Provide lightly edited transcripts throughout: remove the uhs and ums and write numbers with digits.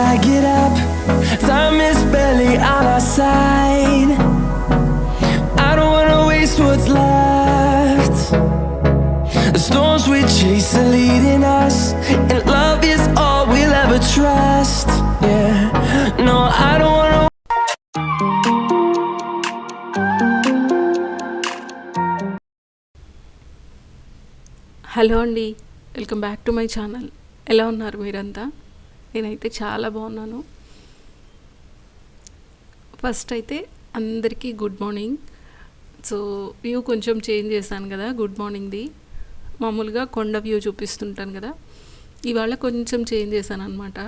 I get up, time is barely on our side. I don't wanna waste what's left. The storms we chase are leading us, and love is all we'll ever trust. Yeah, no, I don't wanna. Hello అండి, welcome back to my channel. ఎలా ఉన్నారు మీరంతా? నేనైతే చాలా బాగున్నాను. First అయితే అందరికీ good morning. So view కొంచెం చేంజ్ చేశాను కదా, గుడ్ మార్నింగ్ది. మామూలుగా కొండ వ్యూ చూపిస్తుంటాను కదా, ఇవాళ కొంచెం చేంజ్ చేశాను అనమాట.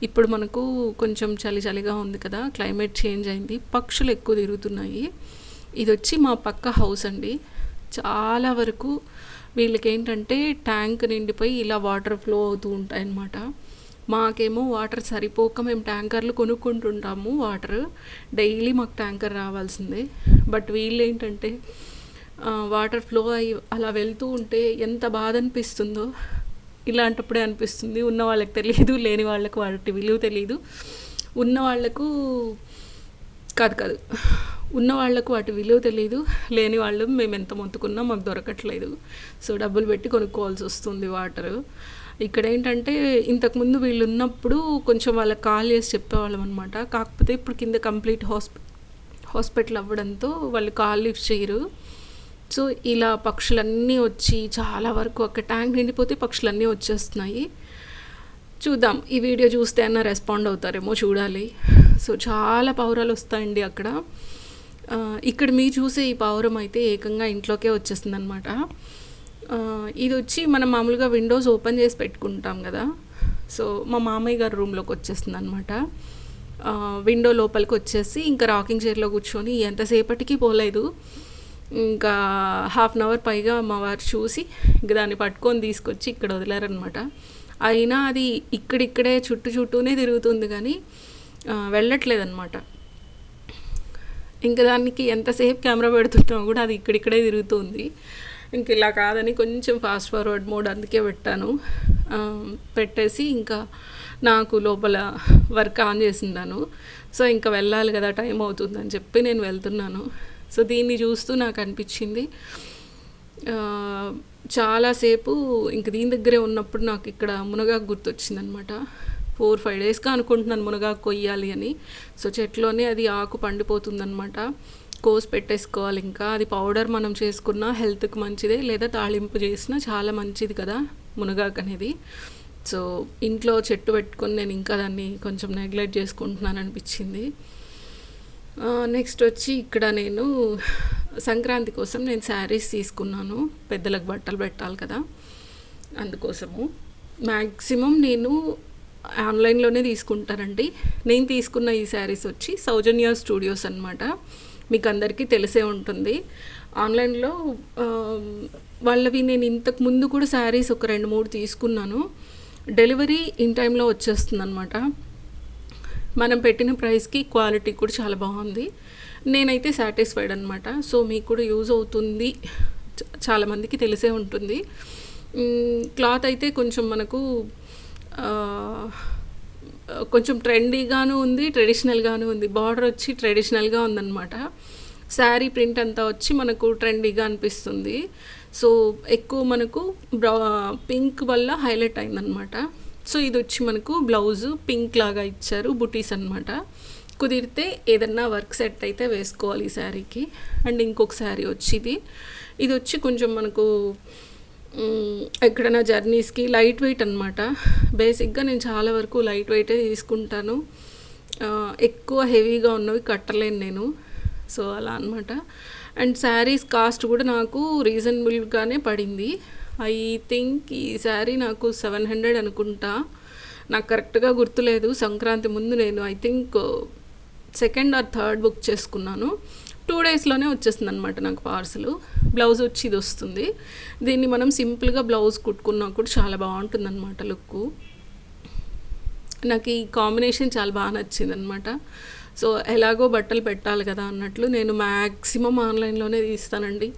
ఇప్పుడు మనకు కొంచెం చలి చలిగా ఉంది కదా, క్లైమేట్ చేంజ్ అయింది, పక్షులు ఎక్కువ తిరుగుతున్నాయి. ఇది వచ్చి మా పక్క హౌస్ అండి. చాలా వరకు వీళ్ళకి ఏంటంటే ట్యాంక్ నిండిపోయి ఇలా వాటర్ ఫ్లో అవుతూ ఉంటాయన్నమాట. మాకేమో వాటర్ సరిపోక మేము ట్యాంకర్లు కొనుక్కుంటుంటాము. వాటర్ డైలీ మాకు ట్యాంకర్ రావాల్సిందే. బట్ వీళ్ళు ఏంటంటే వాటర్ ఫ్లో అయ్యి అలా వెళ్తూ ఉంటే ఎంత బాధ అనిపిస్తుందో ఇలాంటప్పుడే అనిపిస్తుంది. ఉన్న వాళ్ళకి తెలియదు, లేని వాళ్ళకు వాటి విలువ తెలియదు. ఉన్న వాళ్ళకు కాదు ఉన్న వాళ్లకు వాటి విలువ తెలియదు, లేని వాళ్ళు మేము ఎంత మొత్తుకున్నా మాకు దొరకట్లేదు. సో డబ్బులు పెట్టి కొనుక్కోవాల్సి వస్తుంది వాటరు. ఇక్కడ ఏంటంటే ఇంతకుముందు వీళ్ళు ఉన్నప్పుడు కొంచెం వాళ్ళకి కాల్ చేసి చెప్పేవాళ్ళం అనమాట. కాకపోతే ఇప్పుడు కింద కంప్లీట్ హాస్పిటల్ అవ్వడంతో వాళ్ళు కాల్ లిఫ్ట్ చేయరు. సో ఇలా పక్షులన్నీ వచ్చి చాలా వరకు అక్కడ ట్యాంక్ నిండిపోతే పక్షులన్నీ వచ్చేస్తున్నాయి. చూద్దాం, ఈ వీడియో చూస్తే అన్న రెస్పాండ్ అవుతారేమో, చూడాలి. సో చాలా పావురాలు వస్తాయండి అక్కడ. ఇక్కడ మీరు చూసే ఈ పావురం అయితే ఏకంగా ఇంట్లోకే వచ్చేస్తుంది అనమాట. ఇది వచ్చి మనం మామూలుగా విండోస్ ఓపెన్ చేసి పెట్టుకుంటాం కదా, సో మా మామయ్య గారి రూమ్లోకి వచ్చేస్తుంది అనమాట. విండో లోపలికి వచ్చేసి ఇంకా రాకింగ్ చైర్లో కూర్చొని ఎంతసేపటికి పోలేదు. ఇంకా హాఫ్ అన్ అవర్ పైగా మా వారు చూసి ఇంక దాన్ని పట్టుకొని తీసుకొచ్చి ఇక్కడ వదిలారనమాట. అయినా అది ఇక్కడిక్కడే చుట్టూనే తిరుగుతుంది కానీ వెళ్ళట్లేదన్నమాట. ఇంకా దానికి ఎంతసేపు కెమెరా పెడుతున్నా కూడా అది ఇక్కడిక్కడే తిరుగుతుంది. ఇంక ఇలా కాదని కొంచెం ఫాస్ట్ ఫార్వర్డ్ మోడ్ అందుకే పెట్టాను. పెట్టేసి ఇంకా నాకు లోపల వర్క్ ఆన్ చేసిందాను. సో ఇంకా వెళ్ళాలి కదా, టైం అవుతుందని చెప్పి నేను వెళ్తున్నాను. సో దీన్ని చూస్తూ నాకు అనిపించింది చాలాసేపు ఇంక దీని దగ్గరే ఉన్నప్పుడు నాకు ఇక్కడ మునగాకు గుర్తొచ్చిందనమాట. 4-5 డేస్గా అనుకుంటున్నాను మునగాకు కొయ్యాలి అని. సో చెట్లోనే అది ఆకు పండిపోతుందనమాట. కోసి పెట్టేసుకోవాలి. ఇంకా అది పౌడర్ మనం చేసుకున్న హెల్త్కి మంచిదే, లేదా తాళింపు చేసినా చాలా మంచిది కదా మునగాకు అనేది. సో ఇంట్లో చెట్టు పెట్టుకొని నేను ఇంకా దాన్ని కొంచెం నెగ్లెక్ట్ చేసుకుంటున్నాను అనిపించింది. నెక్స్ట్ వచ్చి ఇక్కడ నేను సంక్రాంతి కోసం నేను శారీస్ తీసుకున్నాను. పెద్దలకు బట్టలు పెట్టాలి కదా, అందుకోసము మ్యాక్సిమం నేను ఆన్లైన్లోనే తీసుకుంటానండి. నేను తీసుకున్న ఈ శారీస్ వచ్చి సౌజన్య స్టూడియోస్ అనమాట. మీకు అందరికీ తెలిసే ఉంటుంది. ఆన్లైన్లో వాళ్ళవి నేను ఇంతకు ముందు కూడా శారీస్ ఒక 2-3 తీసుకున్నాను. డెలివరీ ఇన్ టైంలో వచ్చేస్తుంది అనమాట. మనం పెట్టిన ప్రైస్కి క్వాలిటీ కూడా చాలా బాగుంది. నేనైతే సాటిస్ఫైడ్ అనమాట. సో మీకు కూడా యూజ్ అవుతుంది, చాలామందికి తెలిసే ఉంటుంది. క్లాత్ అయితే కొంచెం మనకు కొంచెం ట్రెండీగాను ఉంది, ట్రెడిషనల్గాను ఉంది. బార్డర్ వచ్చి ట్రెడిషనల్గా ఉందన్నమాట. శారీ ప్రింట్ అంతా వచ్చి మనకు ట్రెండీగా అనిపిస్తుంది. సో ఎక్కువ మనకు పింక్ వల్ల హైలైట్ అయిందనమాట. సో ఇది వచ్చి మనకు బ్లౌజు పింక్ లాగా ఇచ్చారు, బుటీస్ అనమాట. కుదిరితే ఏదన్నా వర్క్ సెట్ అయితే వేసుకోవాలి ఈ శారీకి. అండ్ ఇంకొక శారీ వచ్చి ఇది వచ్చి కొంచెం మనకు ఎక్కడైనా జర్నీస్కి లైట్ వెయిట్ అనమాట. బేసిక్గా నేను చాలా వరకు లైట్ వెయిటే తీసుకుంటాను. ఎక్కువ హెవీగా ఉన్నవి కట్టలేను నేను. సో అలా అనమాట. అండ్ శారీస్ కాస్ట్ కూడా నాకు రీజనబుల్గానే పడింది. ఐ థింక్ ఈ శారీ నాకు 700 అనుకుంటా, నాకు కరెక్ట్గా గుర్తులేదు. సంక్రాంతి ముందు నేను I think 2nd or 3rd book చేసుకున్నాను. 2 డేస్లోనే వచ్చేస్తుంది అనమాట నాకు పార్సల్. బ్లౌజ్ వచ్చి ఇది వస్తుంది. దీన్ని మనం సింపుల్గా బ్లౌజ్ కుట్టుకున్నా కూడా చాలా బాగుంటుంది అనమాట లుక్. నాకు ఈ కాంబినేషన్ చాలా బాగా నచ్చింది అనమాట. సో ఎలాగో బట్టలు పెట్టాలి కదా అన్నట్లు నేను మ్యాక్సిమం ఆన్లైన్లోనే తీస్తానండి.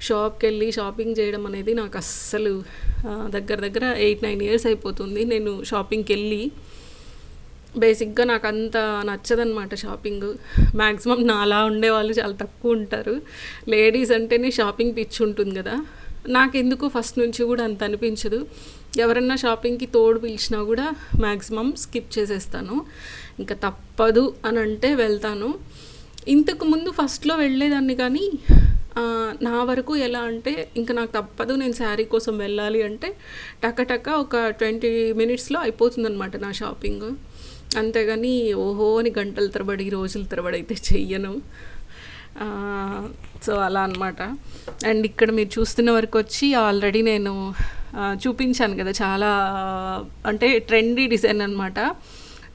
షాప్కి వెళ్ళి షాపింగ్ చేయడం అనేది నాకు అస్సలు దగ్గర 8-9 ఇయర్స్ అయిపోతుంది నేను షాపింగ్కి వెళ్ళి. బేసిక్‌గా నాకంత నచ్చదనమాట షాపింగ్. మ్యాక్సిమం నాలా ఉండేవాళ్ళు చాలా తక్కువ ఉంటారు. లేడీస్ అంటేనే షాపింగ్ పిచ్చి ఉంటుంది గదా! నాకెందుకో ఫస్ట్ నుంచి గూడా అంత అనిపించదు. ఎవరన్నా షాపింగ్‌కి తోడు పిలిచినా గూడా మ్యాక్సిమం స్కిప్ చేసేస్తాను. ఇంక తప్పదు అనంటే వెళ్తాను. ఇంతకు ముందు ఫస్ట్‌లో వెళ్ళేదాన్ని కానీ నా వరకు ఎలా అంటే ఇంక నాకు తప్పదు నేను శారీ కోసం వెళ్ళాలి అంటే టక ఒక 20 మినిట్స్‌లో అయిపోతుందనమాట నా షాపింగ్. అంతేగాని ఓహో అని గంటల తరబడి, రోజుల తరబడి అయితే చెయ్యను. సో, అలా అనమాట. అండ్ ఇక్కడ మీరు చూస్తున్న వరకొచ్చి ఆల్రెడీ నేను చూపించాను కదా! చాలా అంటే ట్రెండీ డిజైన్ అనమాట.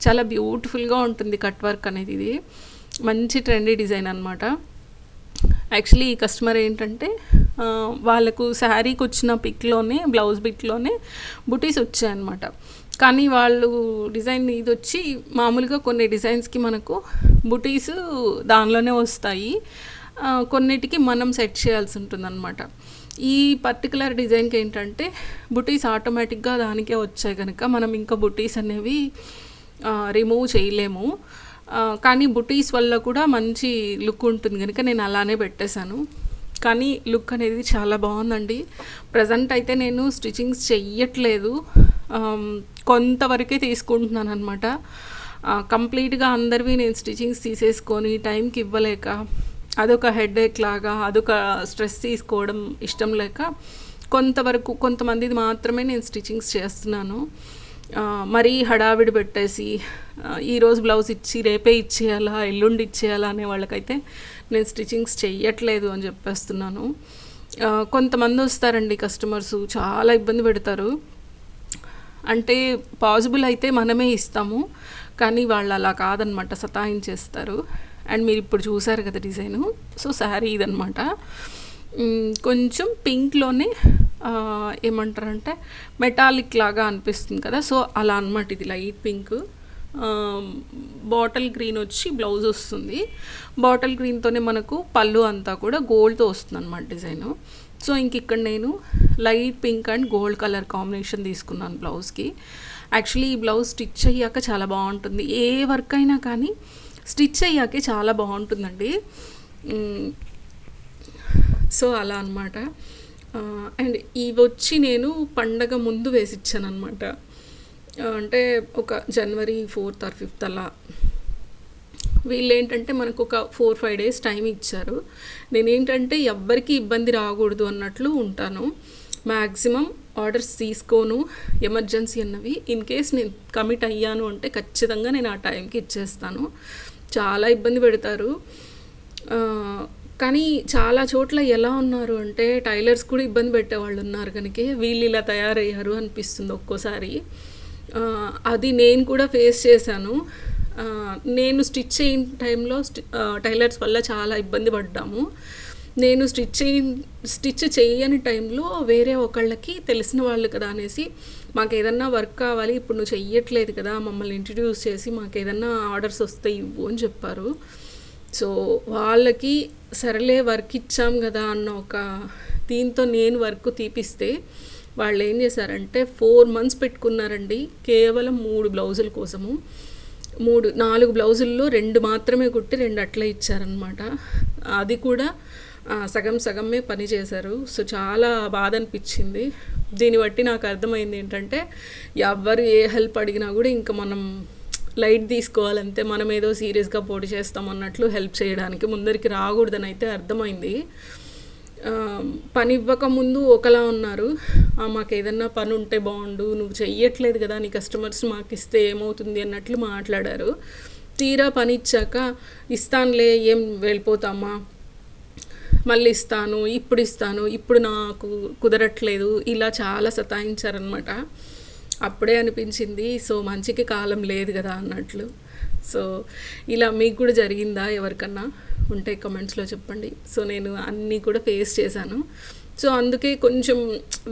చాలా బ్యూటిఫుల్‌గా ఉంటుంది కట్ వర్క్ అనేది ఇది. మంచి ట్రెండీ డిజైన్ అనమాట. యాక్చువల్లీ ఈ కస్టమర్ ఏంటంటే వాళ్ళకు శారీకి వచ్చిన పిక్‌లోనే బ్లౌజ్ బిట్‌లోనే బుటీస్ వచ్చాయన్నమాట. కానీ వాళ్ళు డిజైన్ ఇదొచ్చి మామూలుగా కొన్ని డిజైన్స్‌కి మనకు బుటీస్ దానిలోనే వస్తాయి. కొన్నిటికి మనం సెట్ చేయాల్సి ఉంటుందన్నమాట. ఈ పర్టిక్యులర్ డిజైన్‌కి ఏంటంటే బుటీస్ ఆటోమేటిక్‌గా దానికే వచ్చాయి గనుక మనం ఇంకా బుటీస్ అనేవి రిమూవ్ చేయలేము. కానీ బుటీస్ వల్ల కూడా మంచి లుక్ ఉంటుంది గనుక నేను అలానే పెట్టేశాను. కానీ లుక్ అనేది చాలా బాగుందండి. ప్రజెంట్ అయితే నేను స్టిచ్చింగ్స్ చెయ్యట్లేదు. కొంతవరకే తీసుకుంటున్నాను అనమాట. కంప్లీట్గా అందరివి నేను స్టిచ్చింగ్స్ తీసేసుకొని టైంకి ఇవ్వలేక అదొక హెడేక్ లాగా అదొక స్ట్రెస్ తీసుకోవడం ఇష్టం లేక కొంతవరకు కొంతమందిది మాత్రమే నేను స్టిచ్చింగ్స్ చేస్తున్నాను. మరీ హడావిడి పెట్టేసి ఈరోజు బ్లౌజ్ ఇచ్చి రేపే ఇచ్చేయాలా ఎల్లుండి ఇచ్చేయాలా అనే వాళ్ళకైతే నేను స్టిచ్చింగ్స్ చెయ్యట్లేదు అని చెప్పేస్తున్నాను. కొంతమంది వస్తారండి కస్టమర్సు చాలా ఇబ్బంది పెడతారు. అంటే పాసిబుల్ అయితే మనమే ఇస్తాము కానీ వాళ్ళు అలా కాదనమాట, సతాయించేస్తారు. అండ్ మీరు ఇప్పుడు చూసారు కదా డిజైను. సో శారీ ఇదనమాట. కొంచెం పింక్లోనే ఏమంటారంటే మెటాలిక్ లాగా అనిపిస్తుంది కదా, సో అలా అనమాట. ఇది లైట్ పింక్, బాటిల్ గ్రీన్ వచ్చి బ్లౌజ్ వస్తుంది. బాటిల్ గ్రీన్తోనే మనకు పళ్ళు అంతా కూడా గోల్డ్తో వస్తుంది అనమాట డిజైను. సో ఇంక ఇక్కడ నేను light pink and gold colour combination తీసుకున్నాను బ్లౌజ్కి. యాక్చువల్లీ ఈ బ్లౌజ్ స్టిచ్ అయ్యాక చాలా బాగుంటుంది. ఏ వర్క్ అయినా కానీ స్టిచ్ అయ్యాకే చాలా బాగుంటుందండి. సో అలా అనమాట. అండ్ ఇవి వచ్చి నేను పండగ ముందు వేసిచ్చాను అనమాట. అంటే ఒక జనవరి 4th or 5th అలా. వీళ్ళు ఏంటంటే మనకు ఒక 4-5 డేస్ టైం ఇచ్చారు. నేనేంటంటే ఎవ్వరికి ఇబ్బంది రాకూడదు అన్నట్లు ఉంటాను. మ్యాక్సిమం ఆర్డర్స్ తీసుకోను. ఎమర్జెన్సీ అన్నవి ఇన్ కేస్ నేను కమిట్ అయ్యాను అంటే ఖచ్చితంగా నేను ఆ టైంకి ఇచ్చేస్తాను. చాలా ఇబ్బంది పెడతారు. కానీ చాలా చోట్ల ఎలా ఉన్నారు అంటే టైలర్స్ కూడా ఇబ్బంది పెట్టేవాళ్ళు ఉన్నారు కనుక వీళ్ళు ఇలా తయారయ్యారు అనిపిస్తుంది ఒక్కోసారి. అది నేను కూడా ఫేస్ చేశాను. నేను స్టిచ్ అయిన టైంలో టైలర్స్ వల్ల చాలా ఇబ్బంది పడ్డాము. నేను స్టిచ్ చేయని టైంలో వేరే ఒకళ్ళకి తెలిసిన వాళ్ళు కదా అనేసి మాకు ఏదన్నా వర్క్ కావాలి, ఇప్పుడు నువ్వు చెయ్యట్లేదు కదా, మమ్మల్ని ఇంట్రడ్యూస్ చేసి మాకు ఏదన్నా ఆర్డర్స్ వస్తే ఇవ్వు అని చెప్పారు. సో వాళ్ళకి సరేలే వర్క్ ఇచ్చాం కదా అన్న ఒక దీంతో నేను వర్క్ తీపిస్తే వాళ్ళు ఏం చేశారంటే 4 months పెట్టుకున్నారండి కేవలం 3 బ్లౌజుల కోసము. 4 బ్లౌజుల్లో 2 మాత్రమే కుట్టి 2 అట్లా ఇచ్చారనమాట. అది కూడా సగమే పని చేశారు. సో చాలా బాధ అనిపించింది. దీన్ని బట్టి నాకు అర్థమైంది ఏంటంటే ఎవరు ఏ హెల్ప్ అడిగినా కూడా ఇంకా మనం లైట్ తీసుకోవాలంతే, మనం ఏదో సీరియస్గా పోటీ చేస్తాం అన్నట్లు హెల్ప్ చేయడానికి ముందరికి రాకూడదని అయితే అర్థమైంది. పని ఇవ్వకముందు ఒకలా ఉన్నారు, మాకు ఏదన్నా పని ఉంటే బాగుండు, నువ్వు చెయ్యట్లేదు కదా, నీ కస్టమర్స్ మాకు ఇస్తే ఏమవుతుంది అన్నట్లు మాట్లాడారు. తీరా పని ఇచ్చాక ఇస్తానులే, ఏం వెళ్ళిపోతామా, మళ్ళీ ఇస్తాను, ఇప్పుడు నాకు కుదరట్లేదు, ఇలా చాలా సతాయించారనమాట. అప్పుడే అనిపించింది సో మంచికి కాలం లేదు కదా అన్నట్లు. సో ఇలా మీకు కూడా జరిగిందా, ఎవరికన్నా ఉంటే కమెంట్స్లో చెప్పండి. సో నేను అన్నీ కూడా ఫేస్ చేశాను. సో అందుకే కొంచెం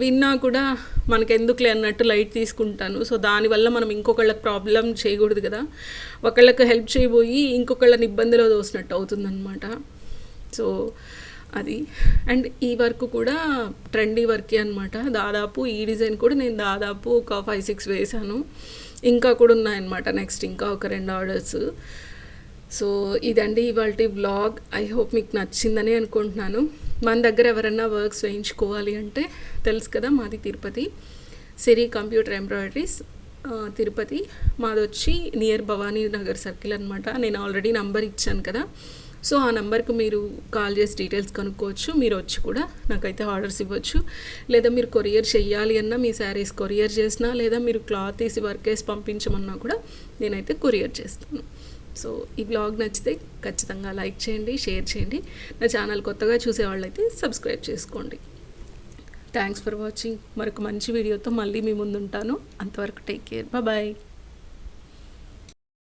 విన్నా కూడా మనకెందుకులే అన్నట్టు లైట్ తీసుకుంటాను. సో దానివల్ల మనం ఇంకొకళ్ళకి ప్రాబ్లం చేయకూడదు కదా, ఒకళ్ళకి హెల్ప్ చేయబోయి ఇంకొకళ్ళని ఇబ్బందిలో దోసినట్టు అవుతుందన్నమాట. సో అది. అండ్ ఈ వర్క్ కూడా ట్రెండీ వర్కే అనమాట. దాదాపు ఈ డిజైన్ కూడా నేను దాదాపు ఒక 5-6 వేసాను. ఇంకా కూడా ఉన్నాయన్నమాట నెక్స్ట్ ఇంకా ఒక 2 ఆర్డర్స్. సో ఇదండి ఇవాల్టి వ్లాగ్. ఐ హోప్ మీకు నచ్చిందని అనుకుంటున్నాను. మన దగ్గర ఎవరన్నా వర్క్స్ వేయించుకోవాలి అంటే తెలుసు కదా, మాది తిరుపతి, సిరి కంప్యూటర్ ఎంబ్రాయిడరీస్ తిరుపతి. మాది వచ్చి నియర్ భవానీ నగర్ సర్కిల్ అనమాట. నేను ఆల్రెడీ నంబర్ ఇచ్చాను కదా, సో ఆ నెంబర్కి మీరు కాల్ చేసి డీటెయిల్స్ కనుక్కోవచ్చు. మీరు వచ్చి కూడా నాకైతే ఆర్డర్స్ ఇవ్వచ్చు. లేదా మీరు కొరియర్ చెయ్యాలి అన్నా, మీ శారీస్ కొరియర్ చేసినా, లేదా మీరు క్లాత్ తీసి వర్క్ వేసి పంపించమన్నా కూడా నేనైతే కొరియర్ చేస్తాను. సో ఈ బ్లాగ్ నచ్చితే ఖచ్చితంగా లైక్ చేయండి, షేర్ చేయండి. నా ఛానల్ కొత్తగా చూసేవాళ్ళైతే సబ్స్క్రైబ్ చేసుకోండి. Thanks for watching. మరొక మంచి వీడియోతో మళ్ళీ మీ ముందు ఉంటాను. అంతవరకు టేక్ కేర్, బాయ్.